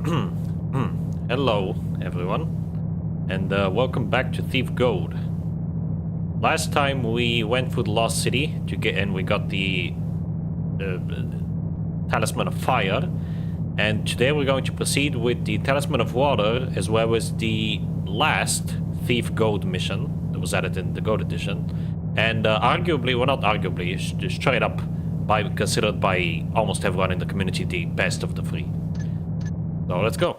Hello, everyone, and welcome back to Thief Gold. Last time we went through the Lost City and we got the Talisman of Fire, and today we're going to proceed with the Talisman of Water, as well as the last Thief Gold mission that was added in the Gold Edition, and arguably, well, not arguably, straight up considered by almost everyone in the community the best of the three. So let's go.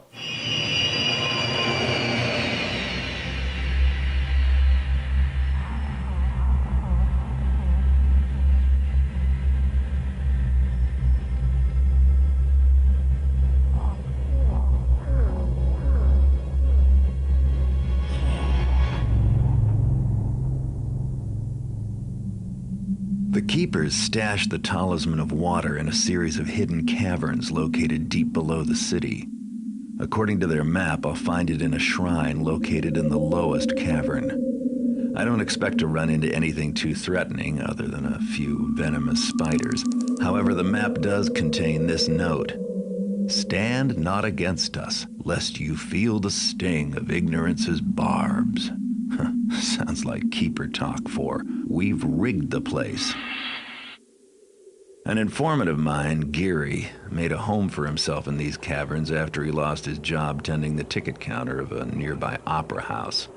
The Keepers stashed the Talisman of Water in a series of hidden caverns located deep below the city. According to their map, I'll find it in a shrine located in the lowest cavern. I don't expect to run into anything too threatening other than a few venomous spiders. However, the map does contain this note: "Stand not against us, lest you feel the sting of ignorance's barbs." Sounds like Keeper talk for "we've rigged the place." An informant of mine, Geary, made a home for himself in these caverns after he lost his job tending the ticket counter of a nearby opera house.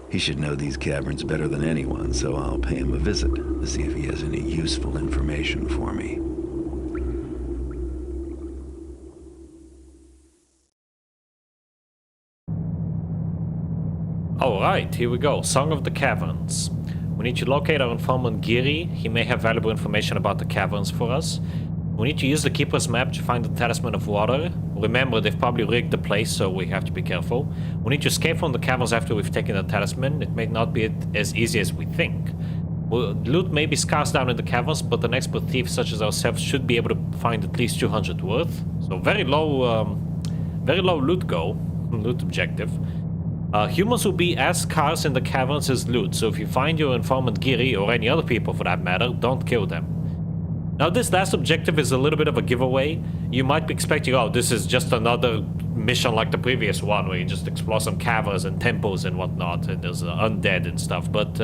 He should know these caverns better than anyone, so I'll pay him a visit to see if he has any useful information for me. Alright, here we go. Song of the Caverns. We need to locate our informant Geary. He may have valuable information about the caverns for us. We need to use the Keeper's map to find the Talisman of Water. Remember, they've probably rigged the place, so we have to be careful. We need to escape from the caverns after we've taken the Talisman. It may not be as easy as we think. Loot may be scarce down in the caverns, but an expert thief such as ourselves should be able to find at least 200 worth. So very low loot objective. Humans will be as scarce in the caverns as loot, so if you find your informant Geary, or any other people for that matter, don't kill them. Now this last objective is a little bit of a giveaway. You might be expecting, oh, this is just another mission like the previous one, where you just explore some caverns and temples and whatnot, and there's undead and stuff, but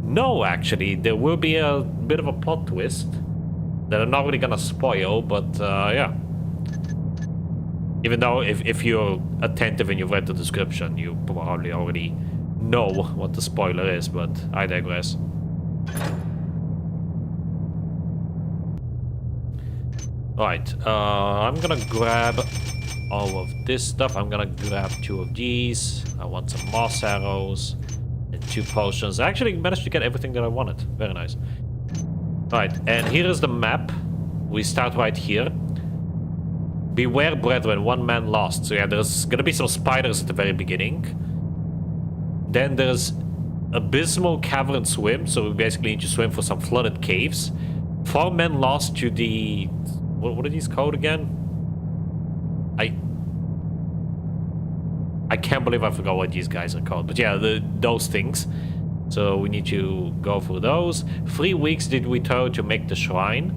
no, actually, there will be a bit of a plot twist that I'm not really gonna spoil, but yeah. Even though if you're attentive and you've read the description, you probably already know what the spoiler is, but I digress. Alright, I'm gonna grab all of this stuff. I'm gonna grab 2 of these. I want some moss arrows and 2 potions. I actually managed to get everything that I wanted. Very nice. Alright, and here is the map. We start right here. Beware, brethren, one man lost. So yeah, there's gonna be some spiders at the very beginning. Then there's abysmal cavern swim, so we basically need to swim for some flooded caves. 4 men lost to the... What are these called again? I can't believe I forgot what these guys are called. But yeah, those things. So we need to go through those. 3 weeks did we tow to make the shrine.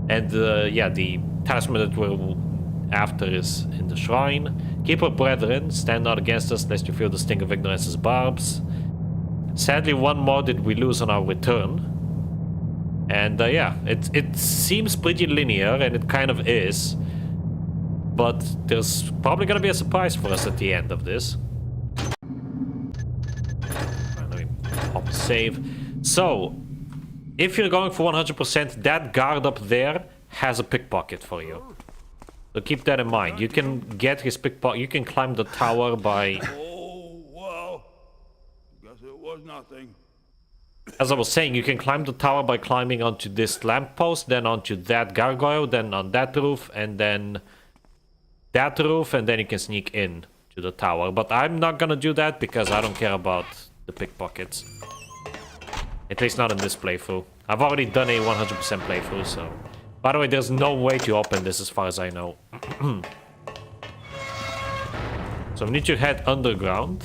And yeah, the talisman that we're after is in the shrine. Keeper brethren, stand not against us lest you feel the sting of ignorance's barbs. Sadly, 1 more did we lose on our return. And yeah, it seems pretty linear, and it kind of is. But there's probably gonna be a surprise for us at the end of this. Right, let me pop save. So, if you're going for 100%, that guard up there has a pickpocket for you. So keep that in mind. You can get his pickpocket. You can climb the tower by... Oh, well, guess it was nothing. As I was saying, you can climb the tower by climbing onto this lamppost, then onto that gargoyle, then on that roof, and then that roof, and then you can sneak in to the tower. But I'm not gonna do that because I don't care about the pickpockets. At least not in this playthrough. I've already done a 100% playthrough, so... By the way, there's no way to open this as far as I know. So we need to head underground.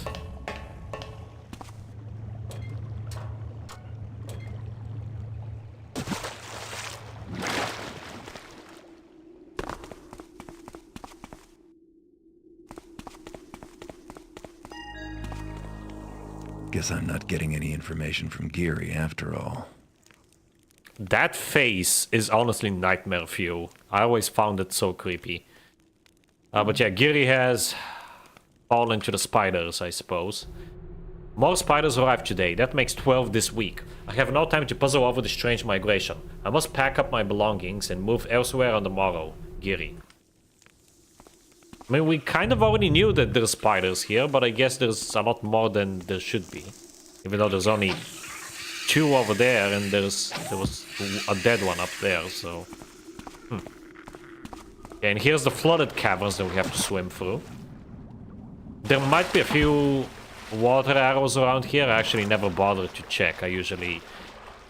Guess I'm not getting any information from Geary after all. That face is honestly nightmare fuel. I always found it so creepy. But yeah, Geary has fallen to the spiders, I suppose. More spiders arrived today. That makes 12 this week. I have no time to puzzle over the strange migration. I must pack up my belongings and move elsewhere on the morrow. Geary. I mean, we kind of already knew that there's spiders here, but I guess there's a lot more than there should be. Even though there's only 2 over there, and there was a dead one up there, so... Okay, and here's the flooded caverns that we have to swim through. There might be a few water arrows around here. I actually never bothered to check. I usually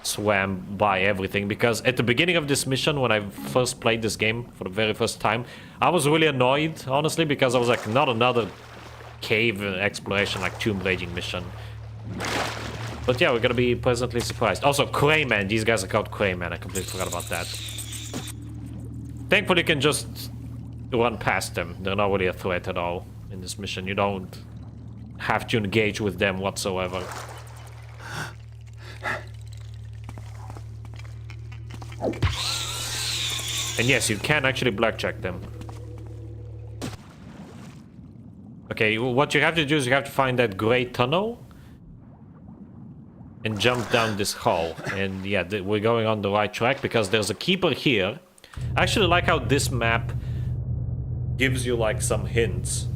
swam by everything, because at the beginning of this mission, when I first played this game for the very first time, I was really annoyed, honestly, because I was like, not another cave exploration, like tomb raiding mission. But yeah, we're gonna be pleasantly surprised. Also, Craymen. These guys are called Craymen. I completely forgot about that. Thankfully, you can just run past them. They're not really a threat at all in this mission. You don't have to engage with them whatsoever. And yes, you can actually blackjack them. Okay, what you have to do is you have to find that gray tunnel and jump down this hole. And yeah, we're going on the right track because there's a keeper here. I actually like how this map gives you like some hints.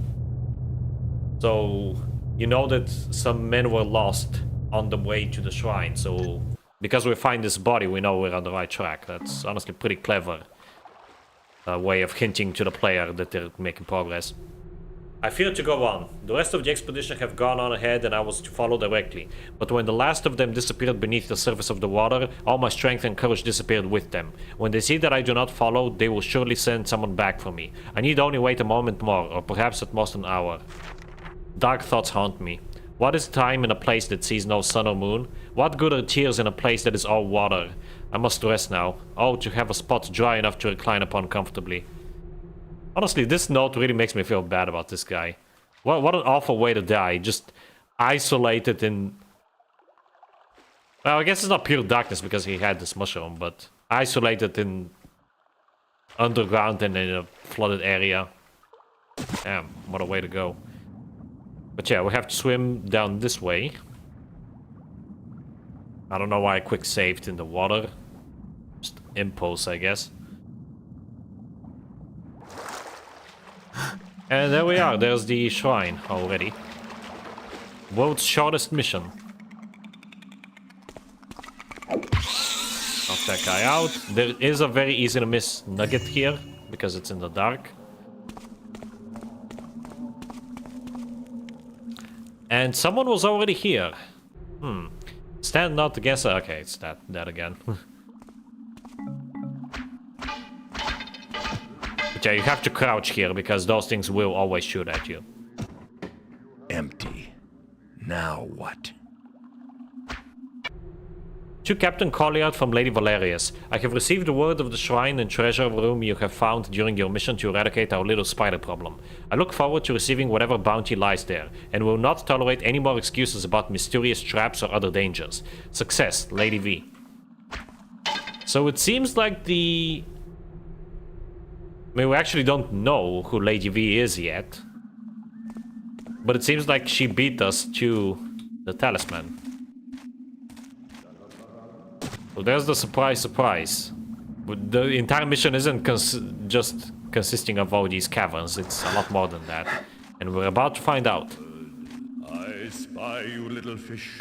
So you know that some men were lost on the way to the shrine. So because we find this body, we know we're on the right track. That's honestly pretty clever way of hinting to the player that they're making progress. I fear to go on. The rest of the expedition have gone on ahead and I was to follow directly. But when the last of them disappeared beneath the surface of the water, all my strength and courage disappeared with them. When they see that I do not follow, they will surely send someone back for me. I need only wait a moment more, or perhaps at most an hour. Dark thoughts haunt me. What is time in a place that sees no sun or moon? What good are tears in a place that is all water? I must rest now. Oh, to have a spot dry enough to recline upon comfortably. Honestly, this note really makes me feel bad about this guy. What an awful way to die. Just isolated in... Well, I guess it's not pure darkness because he had this mushroom, but isolated in underground and in a flooded area. Damn, what a way to go. But yeah, we have to swim down this way. I don't know why I quick saved in the water. Just impulse, I guess. And there we are, there's the shrine already. World's shortest mission. Knock that guy out. There is a very easy to miss nugget here, because it's in the dark. And someone was already here. Stand not against... Okay, it's that again. But yeah, you have to crouch here, because those things will always shoot at you. Empty. Now what? To Captain Colliard from Lady Valerius. I have received the word of the shrine and treasure room you have found during your mission to eradicate our little spider problem. I look forward to receiving whatever bounty lies there, and will not tolerate any more excuses about mysterious traps or other dangers. Success, Lady V. So it seems like the... I mean, we actually don't know who Lady V is yet. But it seems like she beat us to the talisman. So there's the surprise, surprise. But the entire mission isn't just consisting of all these caverns. It's a lot more than that. And we're about to find out. I spy you, little fish.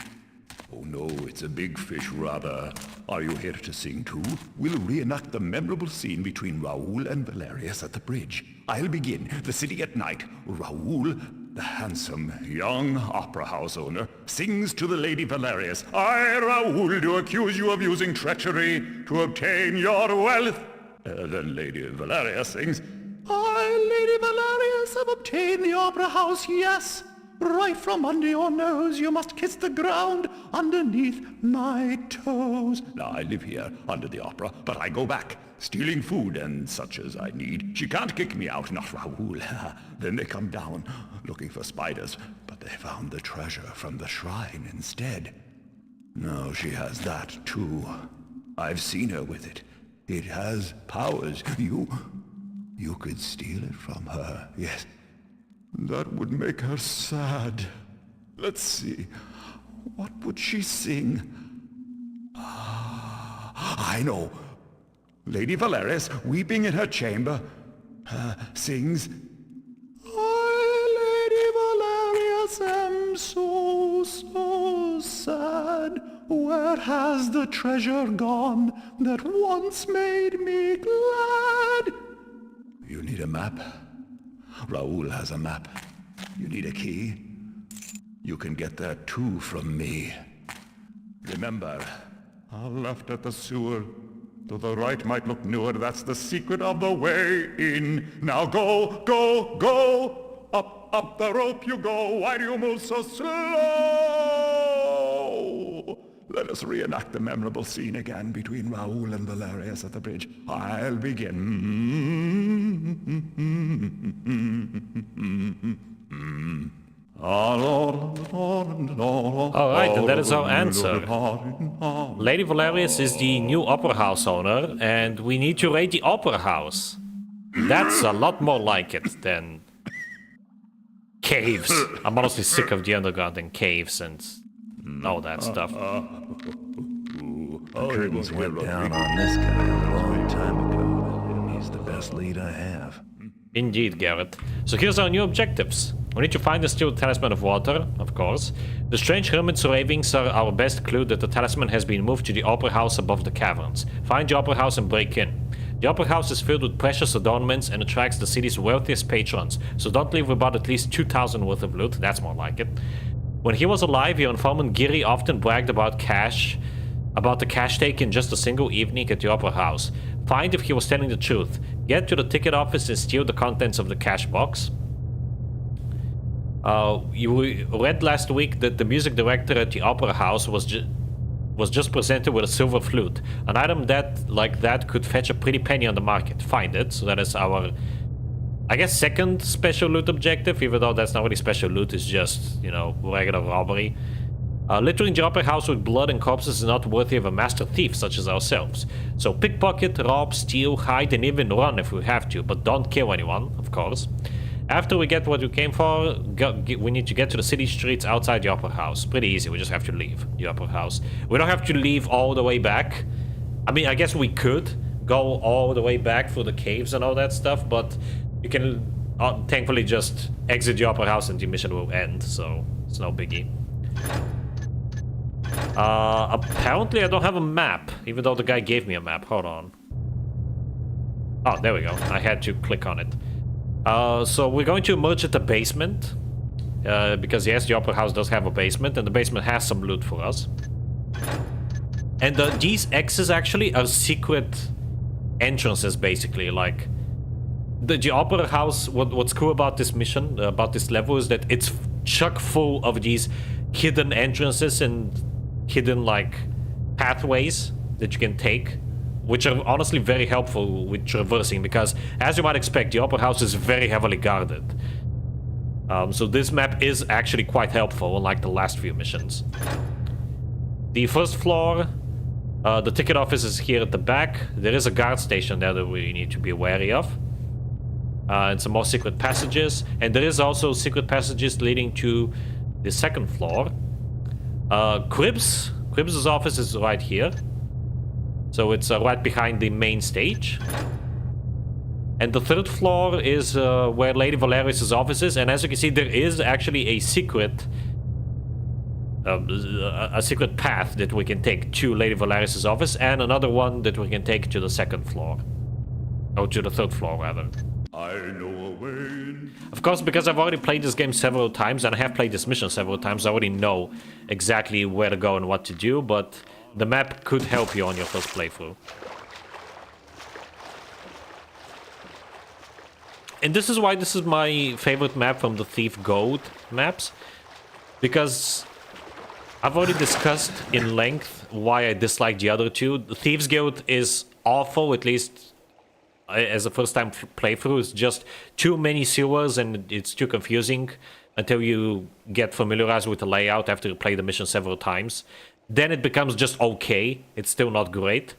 Oh no, it's a big fish, rather. Are you here to sing too? We'll reenact the memorable scene between Raoul and Valerius at the bridge. I'll begin. The city at night. Raoul, the handsome, young opera house owner, sings to the Lady Valerius. I, Raoul, do accuse you of using treachery to obtain your wealth. Then Lady Valerius sings, I, Lady Valerius, have obtained the opera house, yes. Right from under your nose, you must kiss the ground underneath my toes. Now, I live here under the opera, but I go back. stealing food and such as I need. She can't kick me out, not Raoul. Then they come down, looking for spiders, but they found the treasure from the shrine instead. Now she has that too. I've seen her with it. It has powers. You could steal it from her, yes. That would make her sad. Let's see. What would she sing? I know. Lady Valerius, weeping in her chamber, sings, I, Lady Valerius, am so, so sad. Where has the treasure gone that once made me glad? You need a map? Raoul has a map. You need a key? You can get there too from me. Remember, I left at the sewer. To the right might look newer, that's the secret of the way in. Now go, go, go! Up, up the rope you go, why do you move so slow? Let us reenact the memorable scene again between Raoul and Valerius at the bridge. I'll begin. Alright, and that is our answer. Lady Valerius is the new opera house owner, and we need to raid the opera house. That's a lot more like it than caves. I'm honestly sick of the underground and caves and all that stuff. The curtains went down on this guy a long time ago, and he's the best lead I have. Indeed, Garrett. So here's our new objectives. We need to find the steel talisman of water, of course. The strange hermit's ravings are our best clue that the talisman has been moved to the opera house above the caverns. Find the opera house and break in. The opera house is filled with precious adornments and attracts the city's wealthiest patrons, so don't leave without at least 2,000 worth of loot, that's more like it. When he was alive, your informant Giri often bragged about the cash take in just a single evening at the opera house. Find if he was telling the truth. Get to the ticket office and steal the contents of the cash box. You read last week that the music director at the opera house was just presented with a silver flute. An item like that could fetch a pretty penny on the market. Find it. So that is our, I guess, second special loot objective, even though that's not really special loot, it's just, you know, regular robbery. Littering the opera house with blood and corpses is not worthy of a master thief such as ourselves. So pickpocket, rob, steal, hide, and even run if we have to, but don't kill anyone, of course. After we get what we came for, we need to get to the city streets outside the opera house. Pretty easy, we just have to leave the opera house. We don't have to leave all the way back. I mean, I guess we could go all the way back through the caves and all that stuff, but you can thankfully just exit the opera house and the mission will end, so it's no biggie. Apparently I don't have a map, even though the guy gave me a map. Hold on. Oh, there we go. I had to click on it. So we're going to emerge at the basement. Because yes, the opera house does have a basement, and the basement has some loot for us. And these X's actually are secret entrances, basically. Like, the opera house, what's cool about this mission, about this level, is that it's chock full of these hidden entrances and hidden, like, pathways that you can take, which are honestly very helpful with traversing, because as you might expect, the opera house is very heavily guarded. So this map is actually quite helpful, unlike the last few missions. The first floor, the ticket office is here at the back. There is a guard station there that we need to be wary of. And some more secret passages. And there is also secret passages leading to the second floor. Cribs' office is right here. So it's right behind the main stage. And the third floor is where Lady Valerius' office is. And as you can see, there is actually a secret path that we can take to Lady Valerius' office, and another one that we can take to the second floor. Or to the third floor, rather. I know a way. Of course, because I've already played this game several times, and I have played this mission several times, I already know exactly where to go and what to do, but the map could help you on your first playthrough. And this is why this is my favorite map from the Thief Gold maps, because I've already discussed in length why I dislike the other two. The Thieves Guild is awful, at least as a first-time playthrough. It's just too many sewers and it's too confusing until you get familiarized with the layout after you play the mission several times. Then it becomes just okay. It's still not great.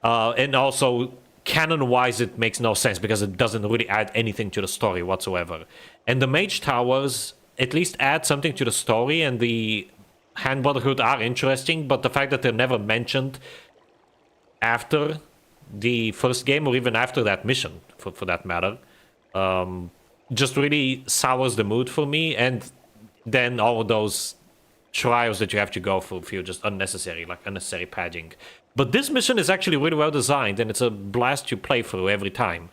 And also, canon-wise, it makes no sense because it doesn't really add anything to the story whatsoever. And the Mage Towers at least add something to the story, and the Hand Brotherhood are interesting, but the fact that they're never mentioned after the first game, or even after that mission, for that matter, just really sours the mood for me. And then all of those trials that you have to go through feel just unnecessary, like unnecessary padding. But this mission is actually really well designed, and it's a blast to play through every time.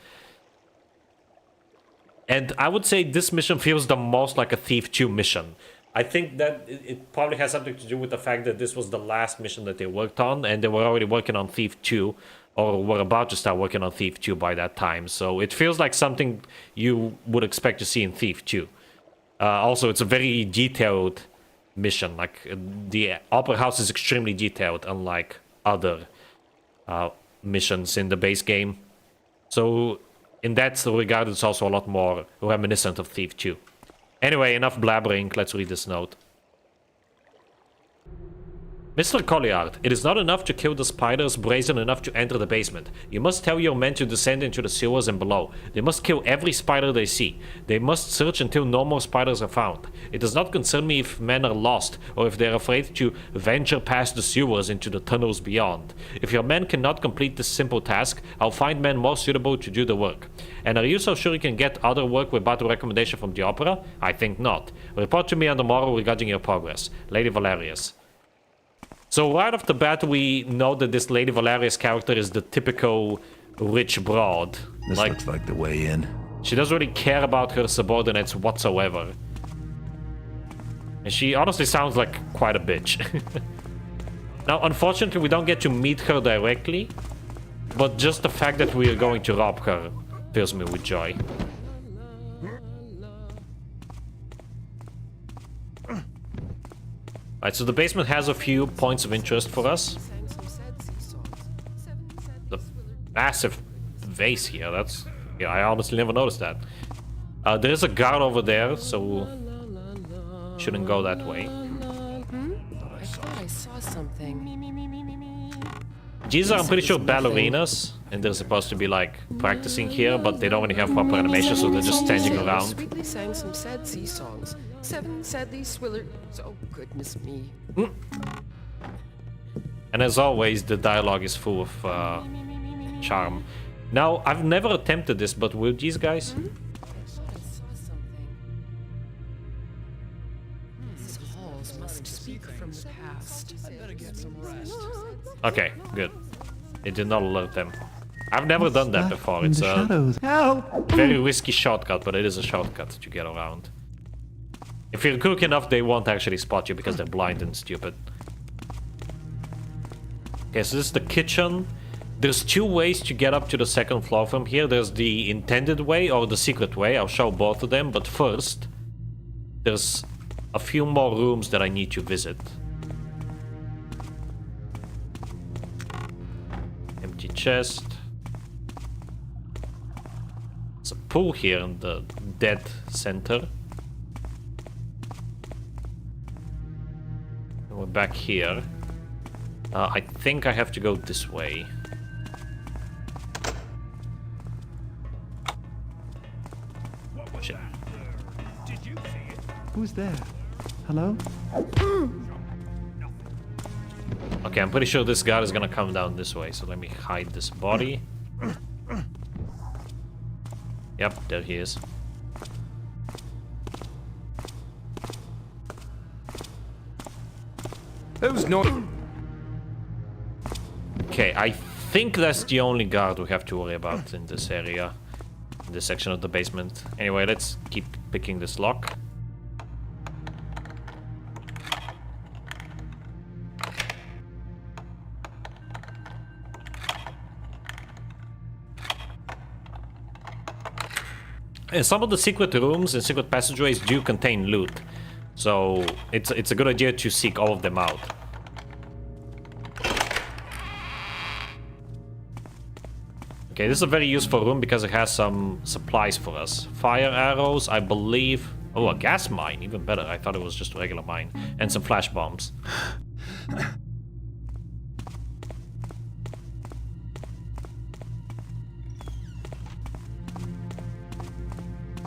And I would say this mission feels the most like a Thief 2 mission. I think that it probably has something to do with the fact that this was the last mission that they worked on, and they were already working on Thief 2, or were about to start working on Thief 2 by that time. So it feels like something you would expect to see in Thief 2. Also, it's a very detailed mission. Like, the Opera House is extremely detailed, unlike other missions in the base game. So in that regard, it's also a lot more reminiscent of Thief 2. Anyway, enough blabbering. Let's read this note. Mr. Colliard, it is not enough to kill the spiders brazen enough to enter the basement. You must tell your men to descend into the sewers and below. They must kill every spider they see. They must search until no more spiders are found. It does not concern me if men are lost, or if they are afraid to venture past the sewers into the tunnels beyond. If your men cannot complete this simple task, I'll find men more suitable to do the work. And are you so sure you can get other work without a recommendation from the opera? I think not. Report to me on the morrow regarding your progress. Lady Valerius. So right off the bat, we know that this Lady Valerius character is the typical rich broad. This looks like the way in. She doesn't really care about her subordinates whatsoever. And she honestly sounds like quite a bitch. Now, unfortunately, we don't get to meet her directly, but just the fact that we are going to rob her fills me with joy. Alright, so the basement has a few points of interest for us. The massive vase here, that's... yeah, I honestly never noticed that. There is a guard over there, so... shouldn't go that way. I thought I saw something. These are, I'm pretty sure, ballerinas, and they're supposed to be, like, practicing here, but they don't really have proper animation, so they're just standing around. Sweetly sang some sad sea songs. 7 sadly swiller. Oh, goodness me. And as always, the dialogue is full of charm. Now, I've never attempted this, but will these guys? I saw something. These halls must speak from the past. I better get some rest. Okay, good. It did not alert them. I've never done that before. It's a very risky shortcut, but it is a shortcut to get around. If you're quick enough, they won't actually spot you because they're blind and stupid. Okay, so this is the kitchen. There's 2 ways to get up to the 2nd floor from here. There's the intended way or the secret way. I'll show both of them, but first, there's a few more rooms that I need to visit. Empty chest. There's a pool here in the dead center. And we're back here. I think I have to go this way. Shit. Who's there? Hello? Okay, I'm pretty sure this guy is gonna come down this way, so let me hide this body. Yep, there he is. Who's not? Okay, I think that's the only guard we have to worry about in this area. In this section of the basement. Anyway, let's keep picking this lock. And some of the secret rooms and secret passageways do contain loot. So it's a good idea to seek all of them out. Okay, this is a very useful room because it has some supplies for us. Fire arrows, I believe. Oh, a gas mine, even better. I thought it was just a regular mine. And some flash bombs.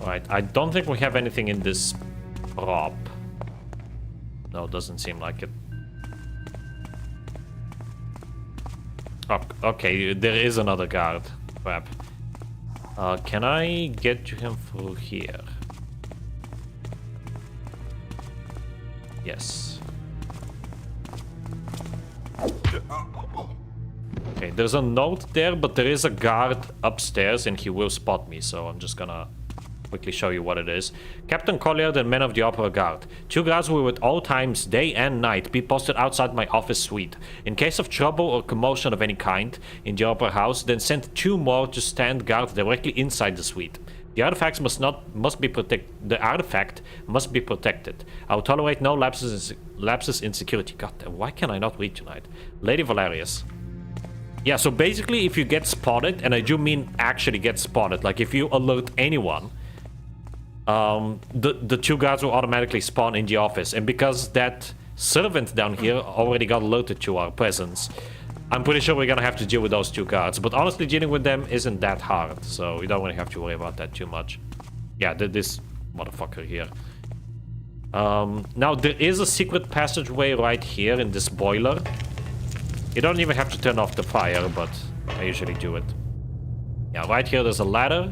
Alright, I don't think we have anything in this prop. No, it doesn't seem like it. Oh, okay, there is another guard. Crap. Can I get to him through here? Yes. Okay, there's a note there, but there is a guard upstairs and he will spot me, so I'm just gonna quickly show you what it is. Captain Colliard and men of the Opera Guard. 2 guards will at all times, day and night, be posted outside my office suite. In case of trouble or commotion of any kind in the Opera House, then send 2 more to stand guard directly inside the suite. The artifacts must be protected. The artifact must be protected. I will tolerate no lapses in security. God damn, why can I not read tonight? Lady Valerius. Yeah, so basically if you get spotted, and I do mean actually get spotted, like if you alert anyone, the 2 guards will automatically spawn in the office. And because that servant down here already got alerted to our presence, I'm pretty sure we're gonna have to deal with those 2 guards. But honestly, dealing with them isn't that hard, so we don't really have to worry about that too much. Yeah, this motherfucker here. Now, there is a secret passageway right here in this boiler. You don't even have to turn off the fire, but I usually do it. Yeah, right here there's a ladder.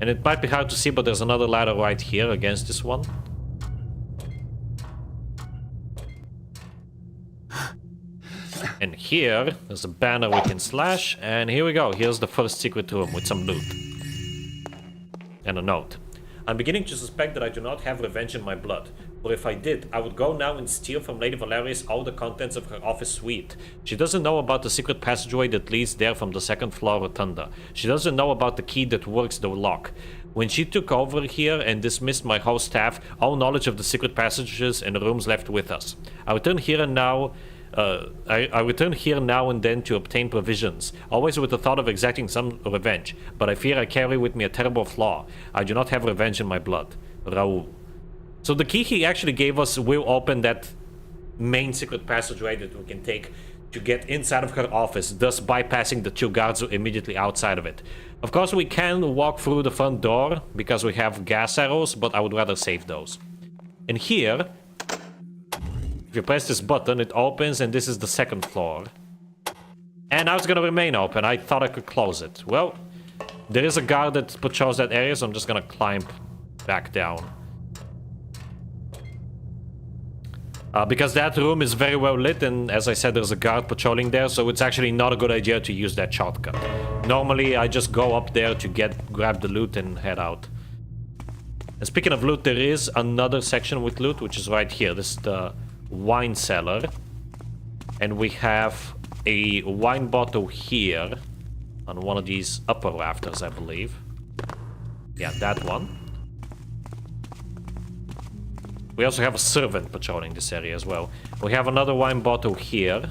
And it might be hard to see, but there's another ladder right here against this one. And here, there's a banner we can slash. And here we go. Here's the first secret room with some loot. And a note. I'm beginning to suspect that I do not have revenge in my blood. For if I did, I would go now and steal from Lady Valerius all the contents of her office suite. She doesn't know about the secret passageway that leads there from the 2nd floor rotunda. She doesn't know about the key that works the lock. When she took over here and dismissed my whole staff, all knowledge of the secret passages and rooms left with us. I return here and now. I return here now and then to obtain provisions, always with the thought of exacting some revenge. But I fear I carry with me a terrible flaw. I do not have revenge in my blood. Raoul. So the key he actually gave us will open that main secret passageway that we can take to get inside of her office, thus bypassing the 2 guards immediately outside of it. Of course, we can walk through the front door because we have gas arrows, but I would rather save those. And here, if you press this button, it opens, and this is the 2nd floor. And now it's gonna remain open. I thought I could close it. Well, there is a guard that patrols that area, so I'm just gonna climb back down. Because that room is very well lit, and as I said, there's a guard patrolling there, so it's actually not a good idea to use that shortcut. Normally, I just go up there to grab the loot and head out. And speaking of loot, there is another section with loot, which is right here. This is the wine cellar. And we have a wine bottle here on one of these upper rafters, I believe. Yeah, that one. We also have a servant patrolling this area as well. We have another wine bottle here.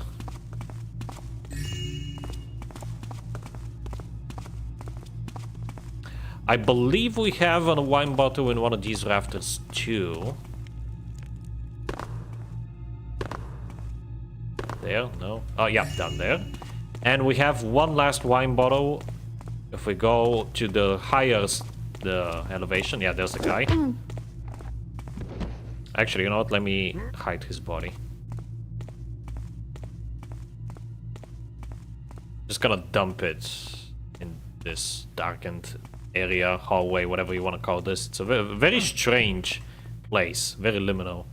I believe we have a wine bottle in one of these rafters too. There, no. Oh, yeah, down there. And we have one last wine bottle. If we go to the highest elevation, yeah, there's the guy. Actually, you know what? Let me hide his body. Just gonna dump it in this darkened area, hallway, whatever you want to call this. It's a very strange place, very liminal.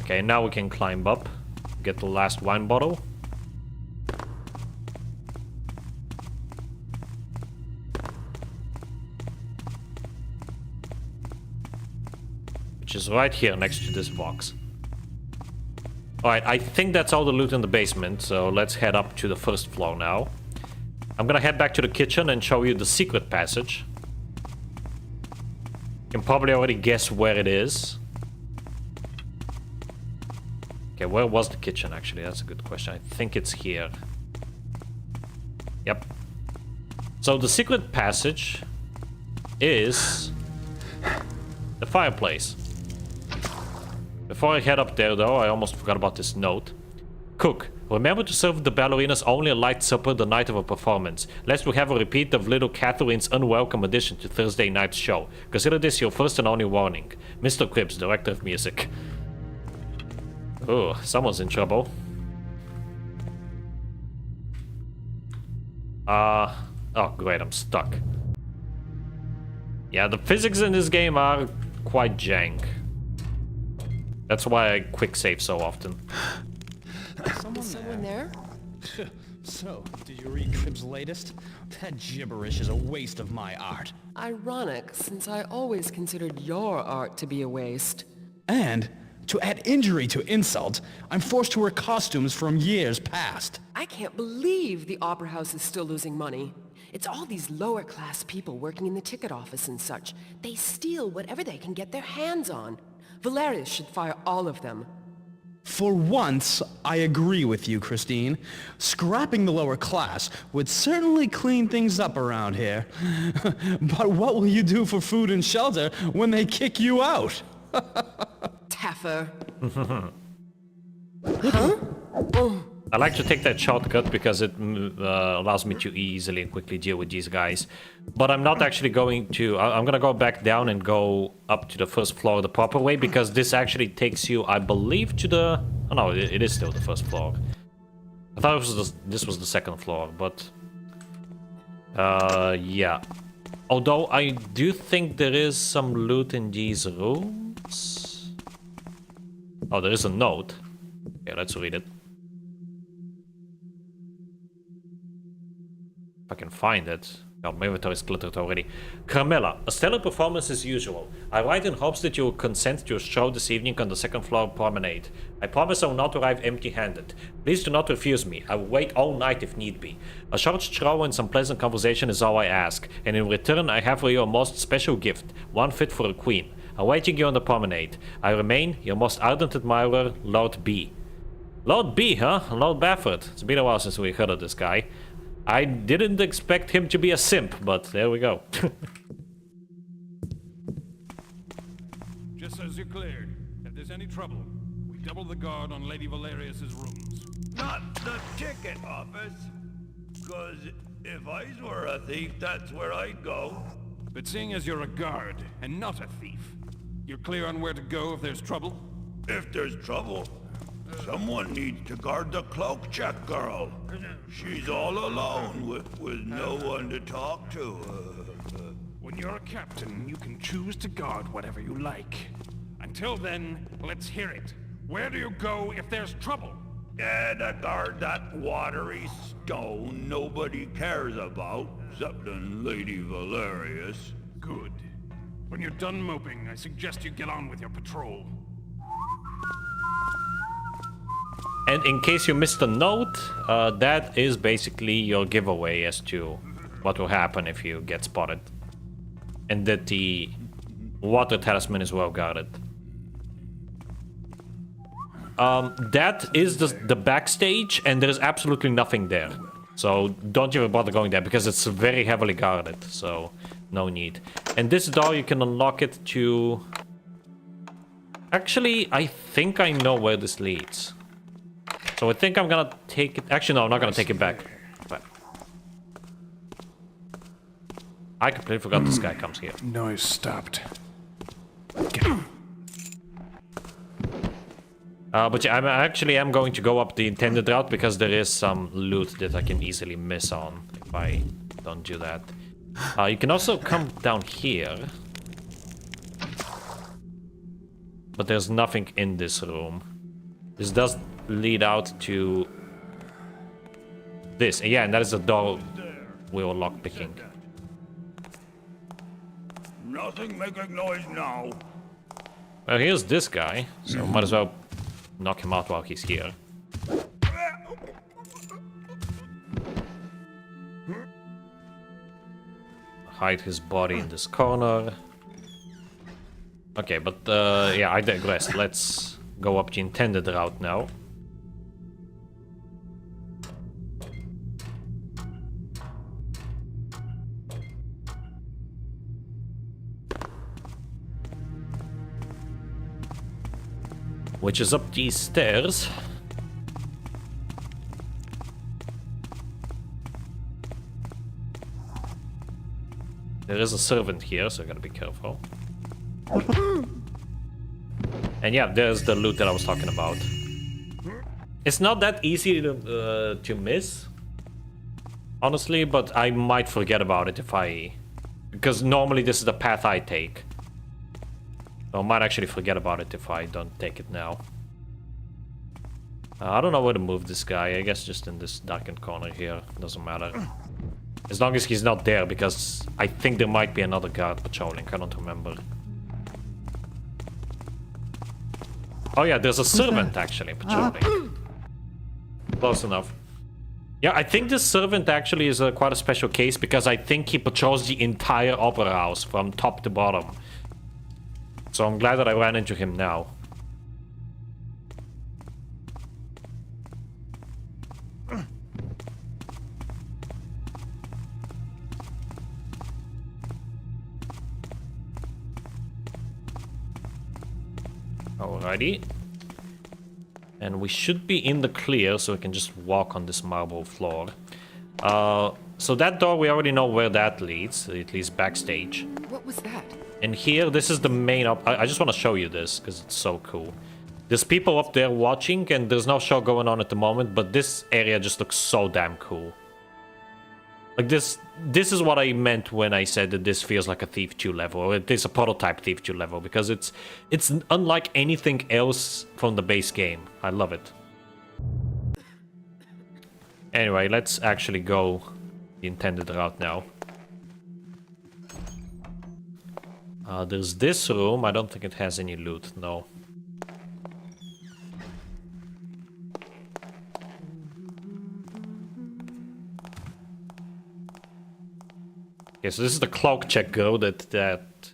Okay, now we can climb up, get the last wine bottle. Which is right here next to this box. Alright, I think that's all the loot in the basement, so let's head up to the 1st floor now. I'm gonna head back to the kitchen and show you the secret passage. You can probably already guess where it is. Okay, where was the kitchen actually? That's a good question. I think it's here. Yep. So the secret passage is the fireplace. Before I head up there, though, I almost forgot about this note. Cook, remember to serve the ballerinas only a light supper the night of a performance, lest we have a repeat of little Catherine's unwelcome addition to Thursday night's show. Consider this your first and only warning. Mr. Cripps, director of music. Oh, someone's in trouble. Oh great, I'm stuck. Yeah, the physics in this game are quite jank. That's why I quick save so often. Is someone there? So, did you read Crib's latest? That gibberish is a waste of my art. Ironic, since I always considered your art to be a waste. And, to add injury to insult, I'm forced to wear costumes from years past. I can't believe the Opera House is still losing money. It's all these lower-class people working in the ticket office and such. They steal whatever they can get their hands on. Valerius should fire all of them. For once, I agree with you, Christine. Scrapping the lower class would certainly clean things up around here. But what will you do for food and shelter when they kick you out? Taffer. I like to take that shortcut because it allows me to easily and quickly deal with these guys. But I'm not actually going to... I'm gonna go back down and go up to the first floor the proper way, because this actually takes you, I believe, to the... Oh no, it is still the first floor. I thought this was the second floor, but... yeah. Although I do think there is some loot in these rooms. Oh, there is a note. Okay, let's read it. If I can find it. Oh, my inventory is cluttered already. Carmela, a stellar performance as usual. I write in hopes that you will consent to a show this evening on the second floor promenade. I promise I will not arrive empty-handed. Please do not refuse me. I will wait all night if need be. A short stroll and some pleasant conversation is all I ask, and in return I have for you a most special gift, one fit for a queen. Awaiting you on the promenade. I remain your most ardent admirer, Lord B. Lord B, huh? Lord Baffert. It's been a while since we heard of this guy. I didn't expect him to be a simp, but there we go. Just as you're cleared, if there's any trouble, we double the guard on Lady Valerius's rooms. Not the ticket office. 'Cause if I were a thief, that's where I'd go. But seeing as you're a guard and not a thief, you're clear on where to go if there's trouble? If there's trouble, someone needs to guard the cloak check girl. She's all alone with no one to talk to. When you're a captain, you can choose to guard whatever you like. Until then, let's hear it. Where do you go if there's trouble? Yeah, to guard that watery stone nobody cares about, except Lady Valerius. Good. When you're done moping, I suggest you get on with your patrol. And in case you missed a note, that is basically your giveaway as to what will happen if you get spotted. And that the water talisman is well guarded. That is the backstage, and there is absolutely nothing there. So don't even bother going there, because it's very heavily guarded, so no need. And this door, you can unlock it to... Actually, I think I know where this leads. So I think I'm gonna take it... Actually, no, I'm not gonna take it back. But I completely forgot this guy comes here. Noise stopped. But yeah, I am going to go up the intended route, because there is some loot that I can easily miss on if I don't do that. You can also come down here. But there's nothing in this room. This does lead out to this. Yeah, and that is the door we were lockpicking. Nothing making noise now. Well, here's this guy, so might as well knock him out while he's here. Hide his body in this corner. Okay, but yeah, I digress. Let's go up the intended route now. which is up these stairs. There is a servant here, so I gotta be careful. And yeah, there's the loot that I was talking about. It's not that easy to miss, honestly, but I might forget about it if I... Because normally this is the path I take. So I might actually forget about it if I don't take it now. I don't know where to move this guy. I guess just in this darkened corner here. Doesn't matter. As long as he's not there, because I think there might be another guard patrolling. I don't remember. Oh yeah, there's a servant actually patrolling. Close enough. Yeah, I think this servant actually is quite a special case, because I think he patrols the entire opera house from top to bottom. So I'm glad that I ran into him now. Alrighty. And we should be in the clear, so we can just walk on this marble floor. So that door, we already know where that leads. It leads backstage. What was that? And here, this is the main I just want to show you this, because it's so cool. There's people up there watching, and there's no show going on at the moment, but this area just looks so damn cool. Like this is what I meant when I said that this feels like a Thief 2 level, or it is a prototype Thief 2 level, because it's unlike anything else from the base game. I love it. Anyway, let's actually go the intended route now. There's this room. I don't think it has any loot, no. Okay, so this is the cloak check girl that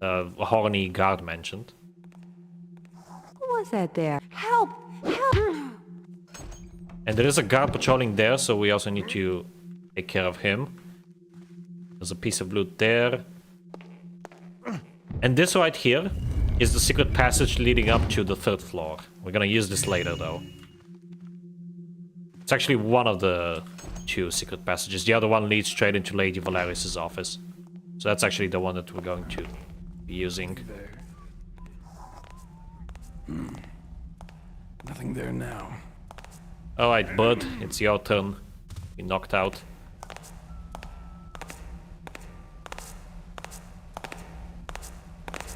horny guard mentioned. Who was that there? Help! Help! And there is a guard patrolling there, so we also need to take care of him. There's a piece of loot there. And this right here is the secret passage leading up to the 3rd floor. We're gonna use this later, though. It's actually one of the 2 secret passages. The other one leads straight into Lady Valerius' office. So that's actually the one that we're going to be using. Nothing there now. Alright, bud. It's your turn. Be knocked out.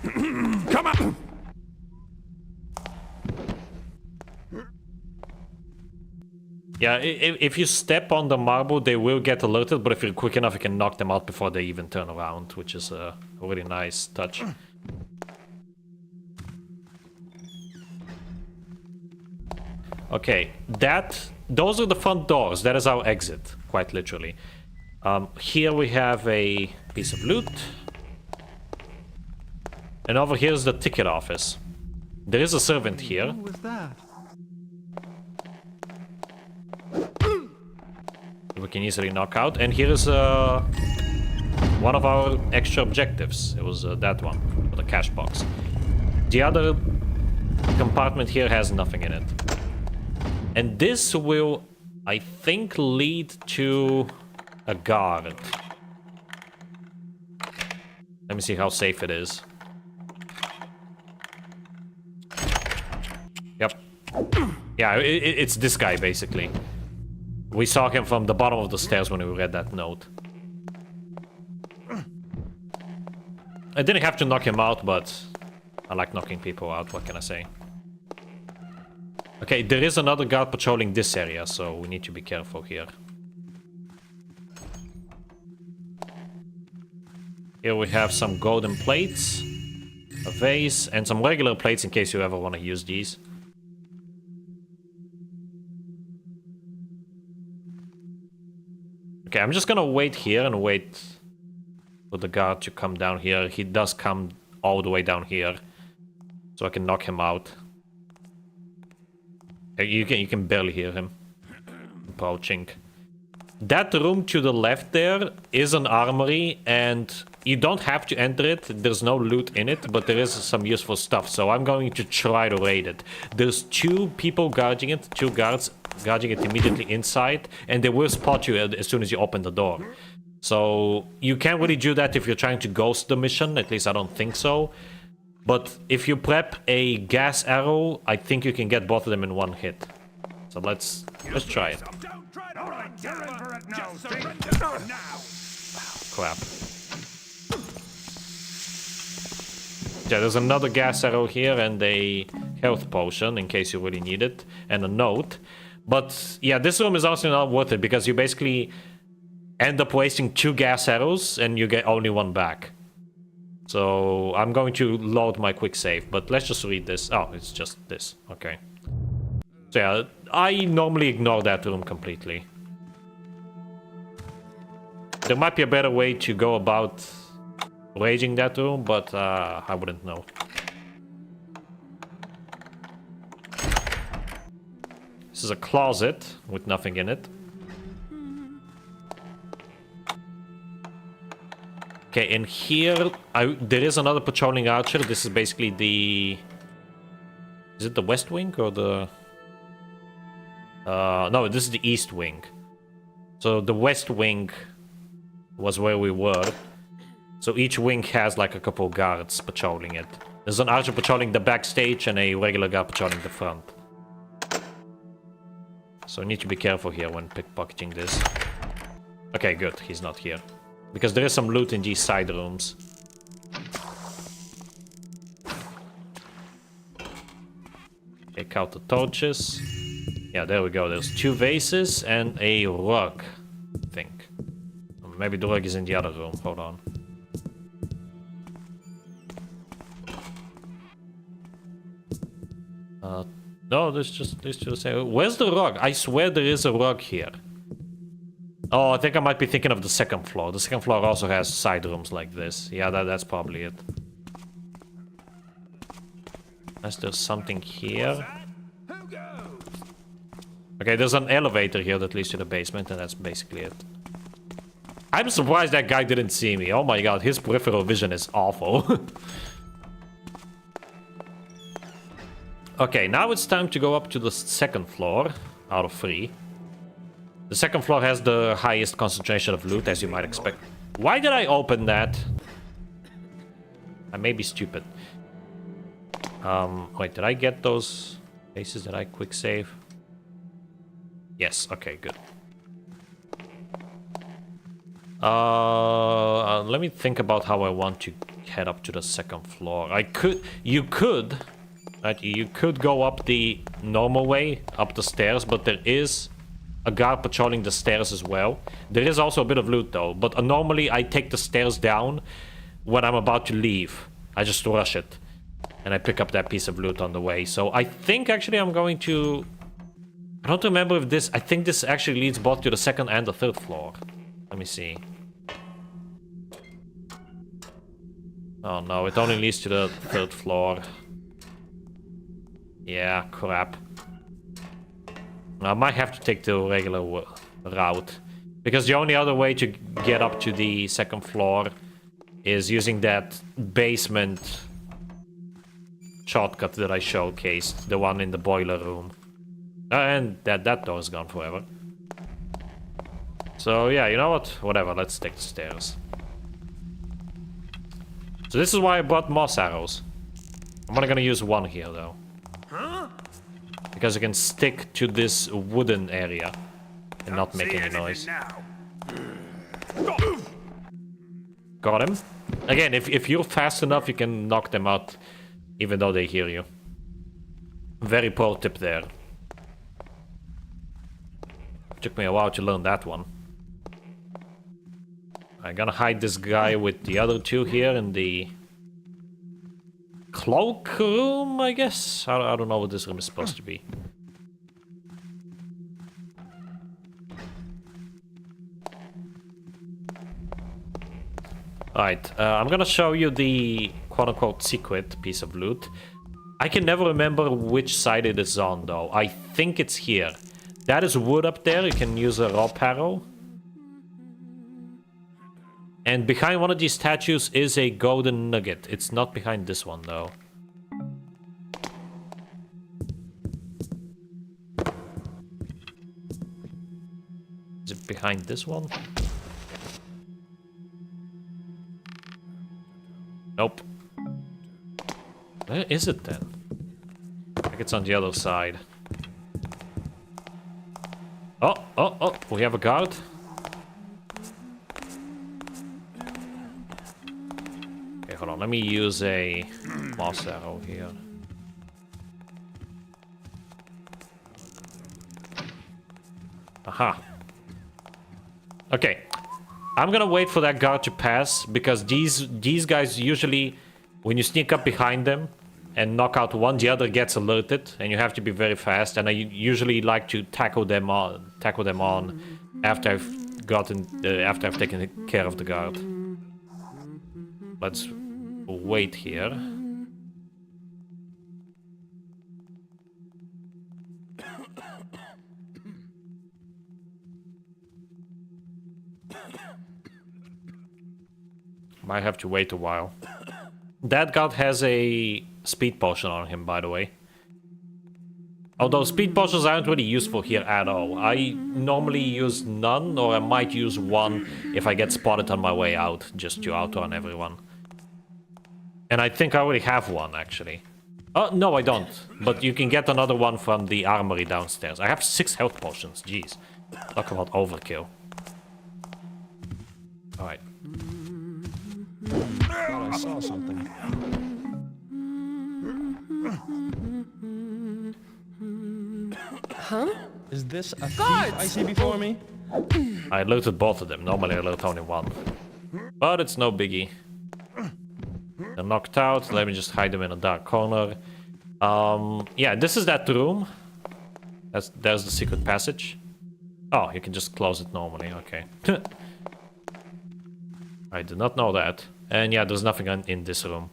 Come on! Yeah, if you step on the marble, they will get alerted, but if you're quick enough, you can knock them out before they even turn around, which is a really nice touch. Okay, those are the front doors. That is our exit, quite literally. Here we have a piece of loot. And over here is the ticket office. There is a servant here. Who was that? We can easily knock out. And here is one of our extra objectives. It was that one, for the cash box. The other compartment here has nothing in it. And this will, I think, lead to a guard. Let me see how safe it is. Yep. Yeah, it's this guy, basically. We saw him from the bottom of the stairs when we read that note. I didn't have to knock him out, but I like knocking people out, what can I say? Okay, there is another guard patrolling this area, so we need to be careful here. Here we have some golden plates, a vase, and some regular plates in case you ever want to use these. Okay, I'm just gonna wait here and wait for the guard to come down here. He does come all the way down here, so I can knock him out. You can barely hear him approaching. that room to the left there is an armory, and you don't have to enter it. There's no loot in it, but there is some useful stuff, so I'm going to try to raid it. There's 2 people guarding it, 2 guards guarding it immediately inside, and they will spot you as soon as you open the door. So you can't really do that if you're trying to ghost the mission, at least I don't think so. But if you prep a gas arrow, I think you can get both of them in one hit. So let's try it. Crap. Yeah, there's another gas arrow here and a health potion in case you really need it, and a note. But yeah, this room is also not worth it because you basically end up wasting 2 gas arrows and you get only 1 back. So I'm going to load my quick save, but let's just read this. Oh, it's just this. Okay. So yeah, I normally ignore that room completely. There might be a better way to go about raging that room, but I wouldn't know. This is a closet with nothing in it. Okay, in here, there is another patrolling archer. This is basically the... Is it the west wing or the... no, this is the east wing. So the west wing was where we were. So each wing has like a couple of guards patrolling it. There's an archer patrolling the backstage and a regular guard patrolling the front. So I need to be careful here when pickpocketing this. Okay, good. He's not here. Because there is some loot in these side rooms. Take out the torches. Yeah, there we go. There's 2 vases and a rug, I think. Maybe the rug is in the other room. Hold on. No, there's just where's the rug? I swear there is a rug here. Oh, I think I might be thinking of the second floor. The second floor also has side rooms like this. Yeah, that's probably it. Unless there's something here. Okay, there's an elevator here that leads to the basement, and that's basically it. I'm surprised that guy didn't see me. Oh my god, his peripheral vision is awful. Okay, now it's time to go up to the second floor out of 3. The second floor has the highest concentration of loot, as you might expect. Why did I open that? I may be stupid. Wait, did I get those places? Did I quick save? Yes, okay, good. Let me think about how I want to head up to the second floor. You could go up the normal way, up the stairs, but there is a guard patrolling the stairs as well. There is also a bit of loot though, but normally I take the stairs down when I'm about to leave. I just rush it, and I pick up that piece of loot on the way. So I think actually I'm going to... I don't remember if this... I think this actually leads both to the second and the third floor. Let me see. Oh no, it only leads to the third floor. Yeah, crap. I might have to take the regular route. Because the only other way to get up to the second floor is using that basement shortcut that I showcased. The one in the boiler room. And that door's gone forever. So yeah, you know what? Whatever, let's take the stairs. So this is why I brought moss arrows. I'm only gonna use 1 here though. Because you can stick to this wooden area and not make any noise. Got him. Again, if you're fast enough, you can knock them out even though they hear you. Very pro tip there. Took me a while to learn that one. I'm gonna hide this guy with the other 2 here in the cloak room, I guess? I don't know what this room is supposed to be. Alright, I'm gonna show you the quote-unquote secret piece of loot. I can never remember which side it is on, though. I think it's here. That is wood up there. You can use a rope arrow. And behind one of these statues is a golden nugget. It's not behind this one, though. Is it behind this one? Nope. Where is it then? I think it's on the other side. Oh, oh, oh, we have a guard. Okay, hold on, let me use a moss arrow here. Aha. Okay. I'm gonna wait for that guard to pass, because these guys usually, when you sneak up behind them and knock out one, the other gets alerted, and you have to be very fast. And I usually like to tackle them on after I've taken care of the guard. Let's wait here. Might have to wait a while. That guard has a speed potion on him, by the way. Although speed potions aren't really useful here at all. I normally use none, or I might use one if I get spotted on my way out, just to outrun everyone. And I think I already have one, actually. Oh, no, I don't. But you can get another one from the armory downstairs. I have 6 health potions, jeez. Talk about overkill. Alright. I saw something. Huh? Is this a thief Guards! I see before me? I looted both of them. Normally I loot only one. But it's no biggie. They're knocked out. Let me just hide them in a dark corner. Yeah, this is that room. There's the secret passage. Oh, you can just close it normally. Okay. I did not know that. And yeah, there's nothing in this room.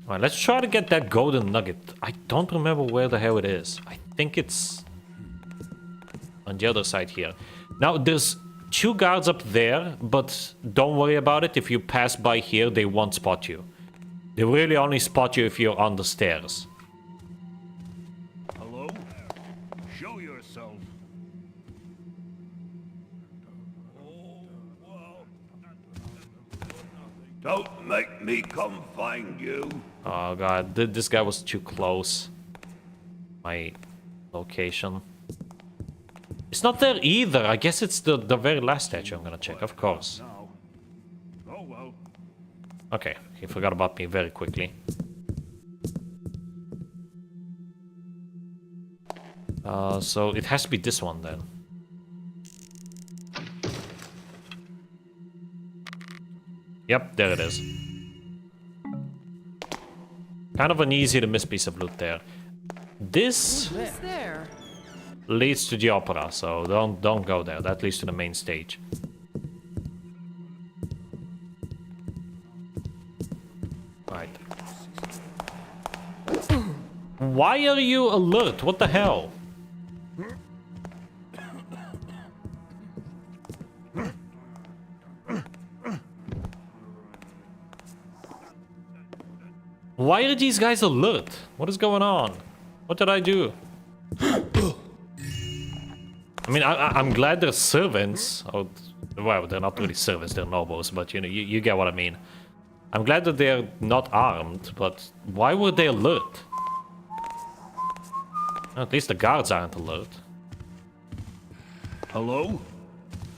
Alright, let's try to get that golden nugget. I don't remember where the hell it is. I think it's on the other side here. Now, there's 2 guards up there, but don't worry about it. If you pass by here, they won't spot you. They really only spot you if you're on the stairs. Hello? Show yourself. Don't make me come find you. Oh god, this guy was too close. My location. It's not there either. I guess it's the very last statue I'm gonna check, of course. Oh well. Okay, he forgot about me very quickly. So it has to be this one then. Yep, there it is. Kind of an easy to miss piece of loot there. This Who's there? leads to the opera, so don't go there. That leads to the main stage. Right. Why are you alert? What the hell? Why are these guys alert? What is going on? What did I do? I mean, I'm glad they're servants. Oh, well, they're not really servants, they're nobles, but you know, you get what I mean. I'm glad that they're not armed, but why were they alert? At least the guards aren't alert. Hello?